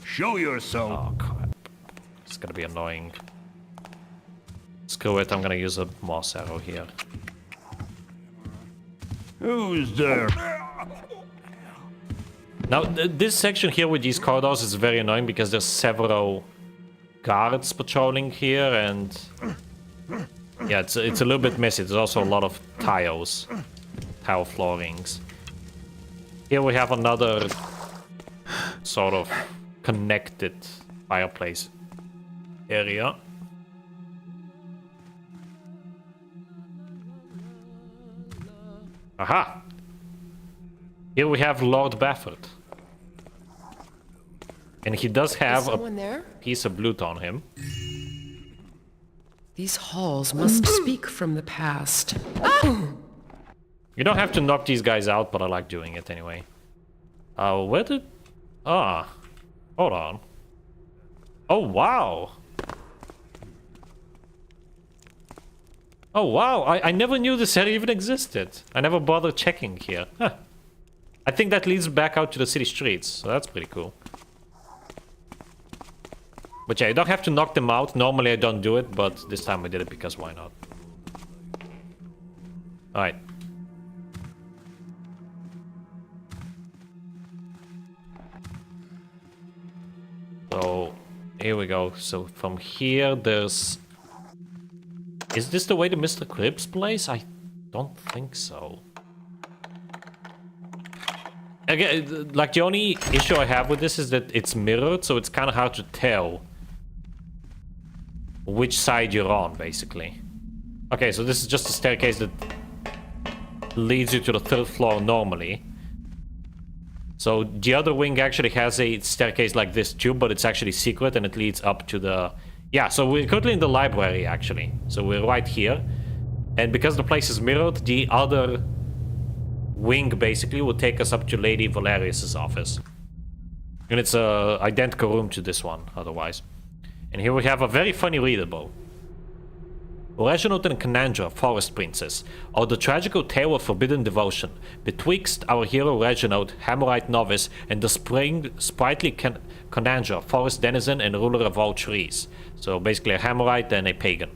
Show yourself. Oh, crap. It's gonna be annoying. Screw it, I'm gonna use a moss arrow here. Who's there? Now, this section here with these corridors is very annoying because there's several guards patrolling here, and yeah, it's a little bit messy. There's also a lot of tile floorings. Here we have another sort of connected fireplace area. Aha! Here we have Lord Baffert. And he does Is have a someone there? piece of loot on him. These halls must speak from the past. You don't have to knock these guys out, but I like doing it anyway. Where did... Ah. Hold on. Oh, wow. Oh, wow. I never knew this area even existed. I never bothered checking here. Huh. I think that leads back out to the city streets, so that's pretty cool. But yeah, you don't have to knock them out. Normally I don't do it, but this time I did it because why not? Alright. So, here we go. So from here there's... Is this the way to Mr. Cribb's place? I don't think so. Again, like the only issue I have with this is that it's mirrored, so it's kind of hard to tell which side you're on, basically. Okay, so this is just a staircase that leads you to the 3rd floor normally. So the other wing actually has a staircase like this too, but it's actually secret and it leads up to the... Yeah, so we're currently in the library actually. So we're right here. And because the place is mirrored, the other wing basically will take us up to Lady Valerius's office. And it's a identical room to this one, otherwise. And here we have a very funny readable. Reginald and Canandra, Forest Princess, are the tragical tale of forbidden devotion, betwixt our hero Reginald, Hammerite novice, and the sprightly Canandra, forest denizen and ruler of all trees. So basically a Hammerite and a pagan.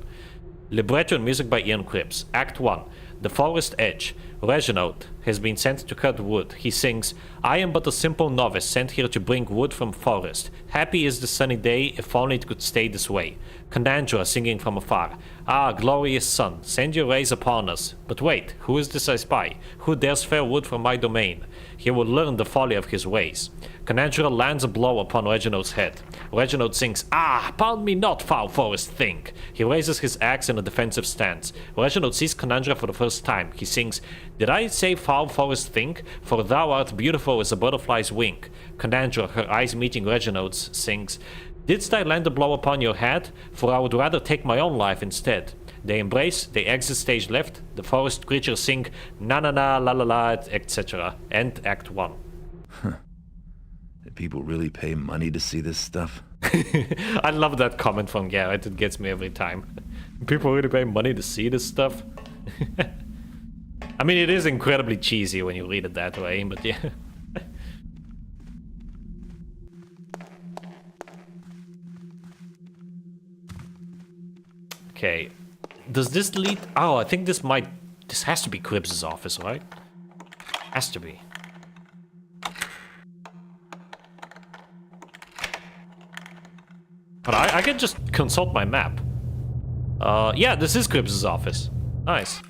Libretto and music by Ian Cripps. Act 1. The Forest Edge. Reginald has been sent to cut wood. He sings, I am but a simple novice sent here to bring wood from forest. Happy is the sunny day, if only it could stay this way. Canandra singing from afar. Ah, glorious sun, send your rays upon us. But wait, who is this I spy? Who dares fell wood from my domain? He will learn the folly of his ways. Canandra lands a blow upon Reginald's head. Reginald sings, Ah, pound me not, foul forest thing. He raises his axe in a defensive stance. Reginald sees Canandra for the first time. He sings, Did I say foul forest thing? For thou art beautiful as a butterfly's wing. Canandra, her eyes meeting Reginald's, sings, Didst I land a blow upon your head? For I would rather take my own life instead. They embrace, they exit stage left, the forest creatures sing na na na la la la, etc. End Act 1. Did people really pay money to see this stuff? I love that comment from Garrett, it gets me every time. People really pay money to see this stuff? I mean, it is incredibly cheesy when you read it that way, but yeah. Okay. Does this lead... Oh, I think this might... This has to be Cribbs' office, right? Has to be. But I can just consult my map. Yeah, this is Cribbs' office. Nice.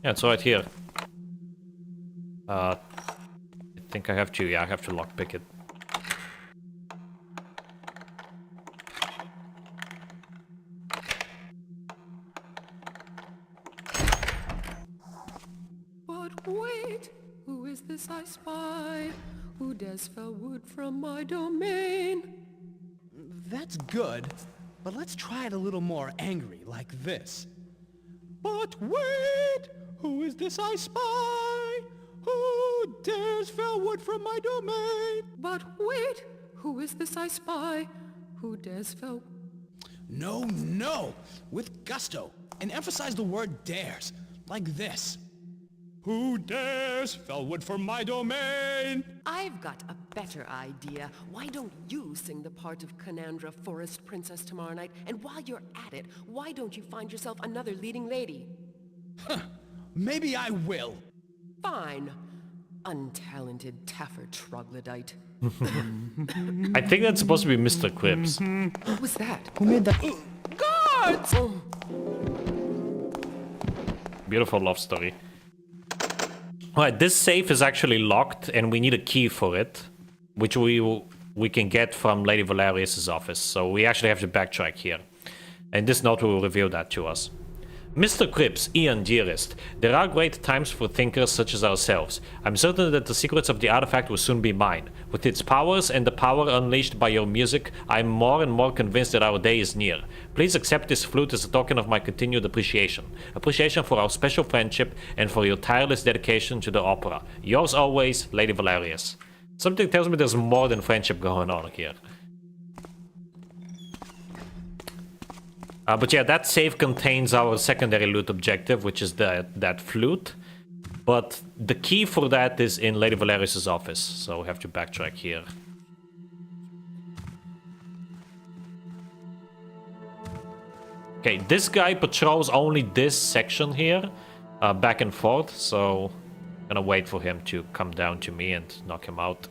Yeah, it's right here. I think I have to... Yeah, I have to lockpick it. Wait, who is this I spy? Who dares fell wood from my domain? That's good, but let's try it a little more angry, like this. But wait, who is this I spy? Who dares fell wood from my domain? But wait, who is this I spy? Who dares fell... No, with gusto, and emphasize the word dares, like this. Who dares fell wood from my domain? I've got a better idea. Why don't you sing the part of Canandra, Forest Princess, tomorrow night? And while you're at it, why don't you find yourself another leading lady? Maybe I will. Fine. Untalented Taffer troglodyte. I think that's supposed to be Mr. Cribbs. What was that? Who made that? Guards! Oh. Beautiful love story. Alright, this safe is actually locked and we need a key for it, which we can get from Lady Valerius's office. So we actually have to backtrack here. And this note will reveal that to us. Mr. Cripps, Ian, dearest, there are great times for thinkers such as ourselves. I'm certain that the secrets of the artifact will soon be mine. With its powers and the power unleashed by your music, I'm more and more convinced that our day is near. Please accept this flute as a token of my continued appreciation. Appreciation for our special friendship and for your tireless dedication to the opera. Yours always, Lady Valerius. Something tells me there's more than friendship going on here. But yeah, that save contains our secondary loot objective, which is that flute. But the key for that is in Lady Valerius' office, so we have to backtrack here. Okay, this guy patrols only this section here, back and forth, so I'm gonna wait for him to come down to me and knock him out.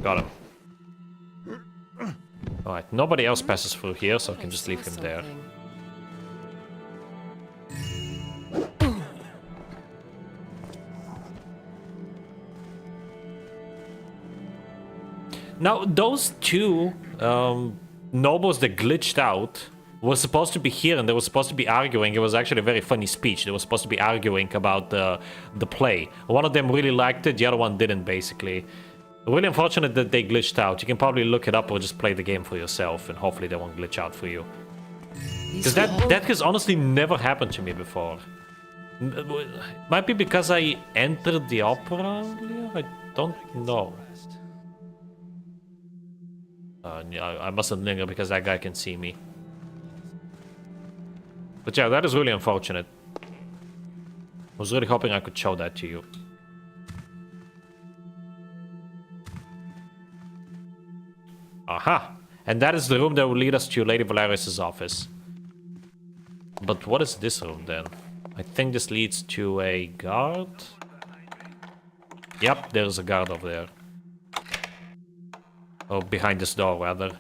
Got him. Alright, nobody else passes through here, so I can just leave him there. Now, those two nobles that glitched out were supposed to be here and they were supposed to be arguing. It was actually a very funny speech. They were supposed to be arguing about the play. One of them really liked it, the other one didn't, basically. Really unfortunate that they glitched out. You can probably look it up or just play the game for yourself and hopefully they won't glitch out for you. Because that has honestly never happened to me before. It might be because I entered the opera earlier? I don't know. Yeah, I mustn't linger because that guy can see me. But yeah, that is really unfortunate. I was really hoping I could show that to you. Aha! And that is the room that will lead us to Lady Valerius' office. But what is this room then? I think this leads to a guard. Yep, there's a guard over there. Oh, behind this door, rather.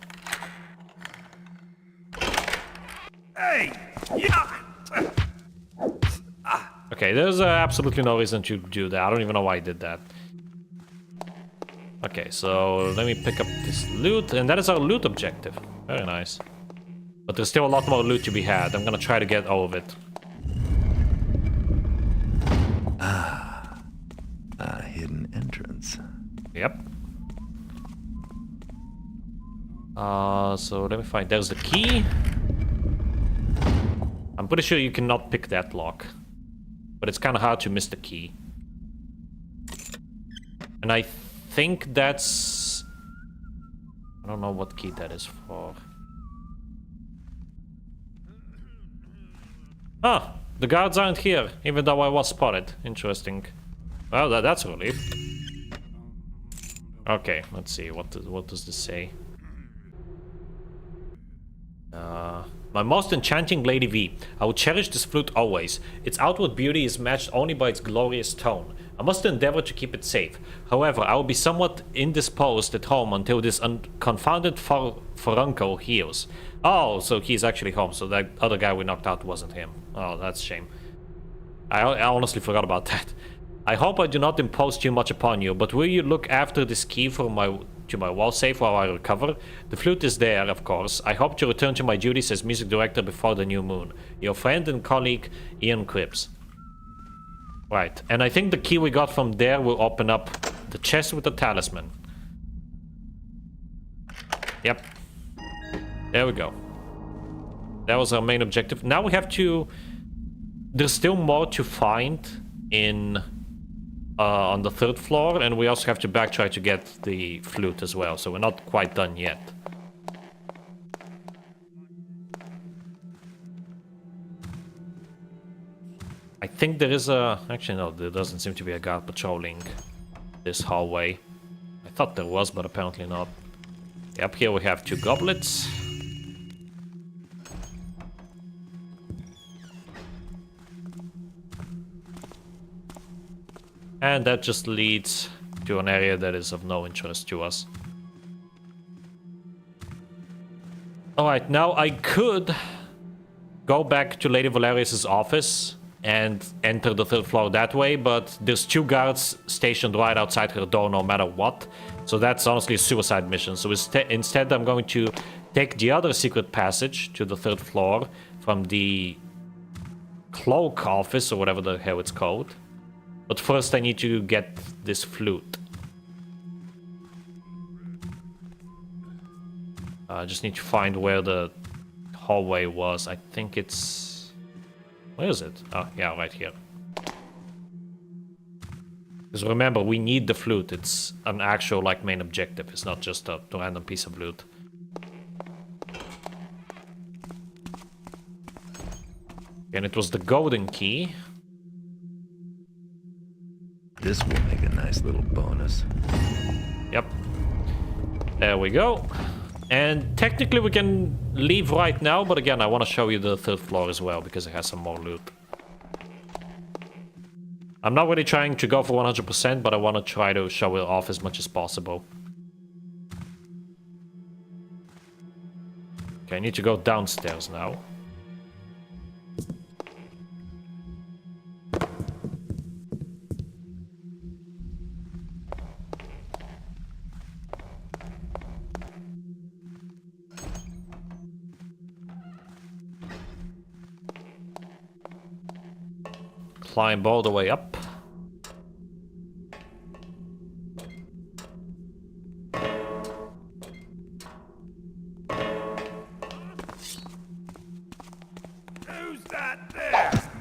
Hey! Yeah! Okay, there's absolutely no reason to do that. I don't even know why I did that. Okay, so let me pick up this loot, and that is our loot objective. Very nice. But there's still a lot more loot to be had. I'm gonna try to get all of it. A hidden entrance. Yep. So let me find. There's the key. I'm pretty sure you cannot pick that lock. But it's kind of hard to miss the key. And I think that's... I don't know what key that is for. Ah, the guards aren't here, even though I was spotted. Interesting. Well, that's a relief. Okay, let's see. What does this say? My most enchanting Lady V, I will cherish this flute always. Its outward beauty is matched only by its glorious tone. I must endeavor to keep it safe. However, I will be somewhat indisposed at home until this confounded furuncle heals. Oh, so he's actually home, so that other guy we knocked out wasn't him. Oh, that's a shame. I honestly forgot about that. I hope I do not impose too much upon you, but will you look after this key for to my wall safe while I recover? The flute is there, of course. I hope to return to my duties as music director before the new moon. Your friend and colleague, Ian Cripps. Right, and I think the key we got from there will open up the chest with the talisman. Yep. There we go. That was our main objective. Now we have to... There's still more to find in... on the 3rd floor, and we also have to backtrack to get the flute as well, so we're not quite done yet. I think there is a... Actually, no, there doesn't seem to be a guard patrolling this hallway. I thought there was, but apparently not. Up here we have 2 goblets. And that just leads to an area that is of no interest to us. Alright, now I could go back to Lady Valerius' office and enter the 3rd floor that way, but there's 2 guards stationed right outside her door no matter what. So that's honestly a suicide mission. So instead I'm going to take the other secret passage to the 3rd floor from the cloak office or whatever the hell it's called. But first I need to get this flute. I just need to find where the hallway was. I think it's... Where is it? Oh, yeah, right here. Because remember, we need the flute. It's an actual, like, main objective. It's not just a random piece of loot. And it was the golden key. This will make a nice little bonus. Yep. There we go. And technically we can leave right now, but again, I want to show you the 3rd floor as well, because it has some more loot. I'm not really trying to go for 100%, but I want to try to show it off as much as possible. Okay, I need to go downstairs now. Climb all the way up. Who's that there?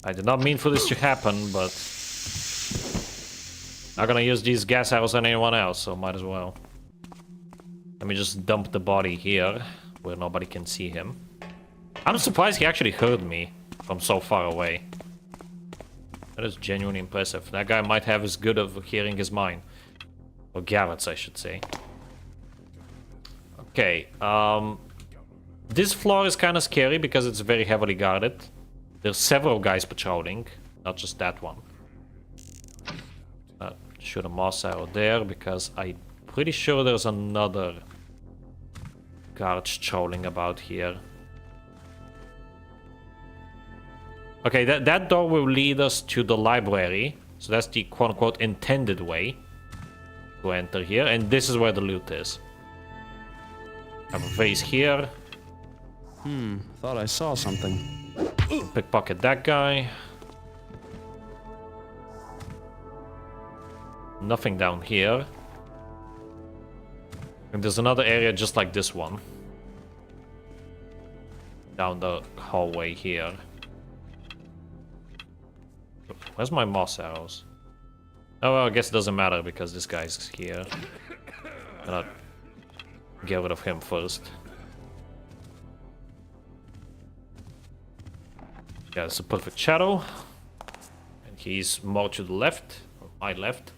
I did not mean for this to happen, but I'm not gonna use these gas arrows on anyone else, so might as well. Let me just dump the body here, where nobody can see him. I'm surprised he actually heard me from so far away. That is genuinely impressive. That guy might have as good of hearing as mine. Or Garrett's, I should say. Okay, this floor is kind of scary because it's very heavily guarded. There's several guys patrolling, not just that one. Shoot a moss arrow there because I'm pretty sure there's another guard strolling about here. Okay, that door will lead us to the library. So that's the quote-unquote intended way to enter here. And this is where the loot is. I have a vase here. Thought I saw something. Pickpocket that guy. Nothing down here. And there's another area just like this one. Down the hallway here. Where's my moss arrows? Oh, well, I guess it doesn't matter because this guy's here. Gonna get rid of him first. Yeah, it's a perfect shadow. And he's more to the left, or my left.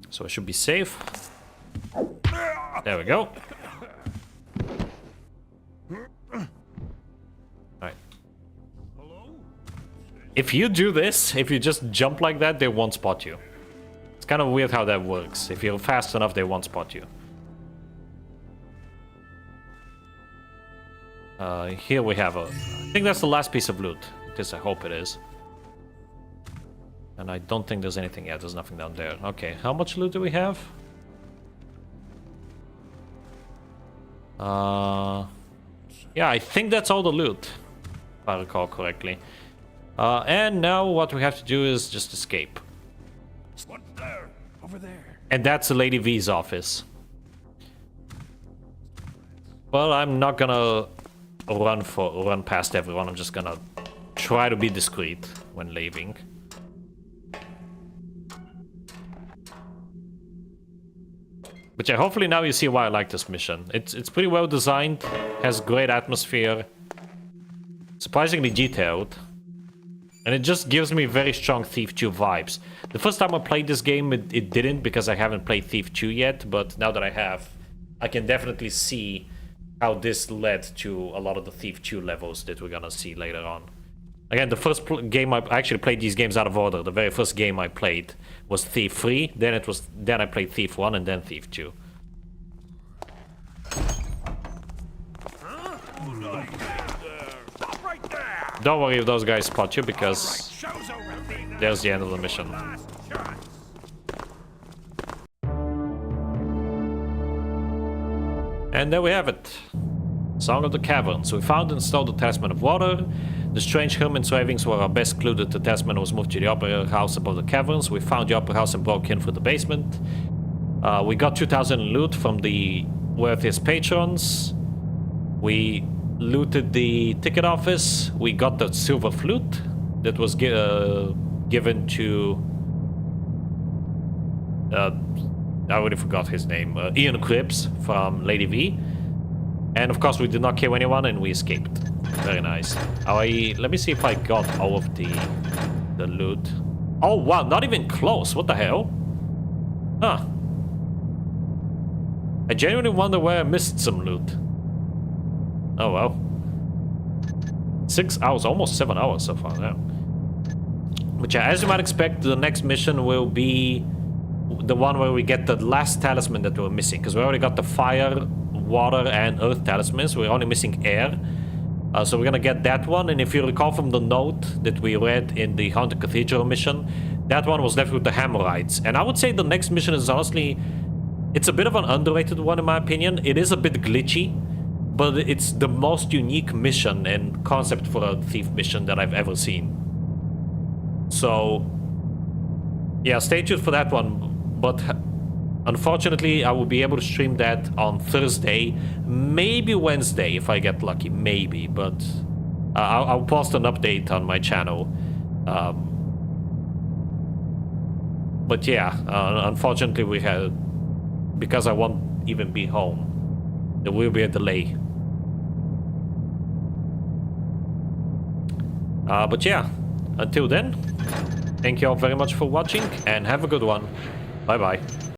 So I should be safe. There we go. Alright. If you do this, if you just jump like that, they won't spot you. It's kind of weird how that works. If you're fast enough, they won't spot you. Here we have I think that's the last piece of loot. At least I hope it is. And I don't think there's anything yet. There's nothing down there. Okay, how much loot do we have? Yeah, I think that's all the loot, if I recall correctly. And now what we have to do is just escape. What's there? Over there. And that's Lady V's office. Well, I'm not gonna run past everyone. I'm just gonna try to be discreet when leaving. But yeah, hopefully now you see why I like this mission. It's pretty well designed, has great atmosphere, surprisingly detailed, and it just gives me very strong Thief 2 vibes. The first time I played this game, it didn't because I haven't played Thief 2 yet, but now that I have, I can definitely see how this led to a lot of the Thief 2 levels that we're gonna see later on. Again, the first game I actually played these games out of order. The very first game I played was Thief 3, then I played Thief 1 and then Thief 2. Stop right there! Don't worry if those guys spot you, because Show's over. there's the end of the mission. Last chance. And there we have it. Song of the Caverns. We found and stole the talisman of water. The strange hermit's ravings were our best clue that the talisman was moved to the opera house above the caverns. We found the opera house and broke in through the basement. We got 2,000 in loot from the worthiest patrons. We looted the ticket office. We got the silver flute that was given to... I already forgot his name. Ian Cripps from Lady V. And of course we did not kill anyone and we escaped. Very nice. Let me see if I got all of the loot. Oh wow, not even close. What the hell? Huh. I genuinely wonder where I missed some loot. Oh well. 6 hours, almost 7 hours so far now. But yeah, as you might expect, the next mission will be the one where we get the last talisman that we were missing. Because we already got the fire, water, and earth talismans. We're only missing air. So we're gonna get that one. And if you recall from the note that we read in the Haunted Cathedral mission, that one was left with the hemorrhoids. And I would say the next mission is honestly... It's a bit of an underrated one in my opinion. It is a bit glitchy, but it's the most unique mission and concept for a thief mission that I've ever seen. So, yeah, stay tuned for that one. But unfortunately, I will be able to stream that on Thursday, maybe Wednesday if I get lucky, maybe. But I'll post an update on my channel. But yeah, unfortunately we had... Because I won't even be home, there will be a delay. But yeah, until then, thank you all very much for watching and have a good one. Bye bye.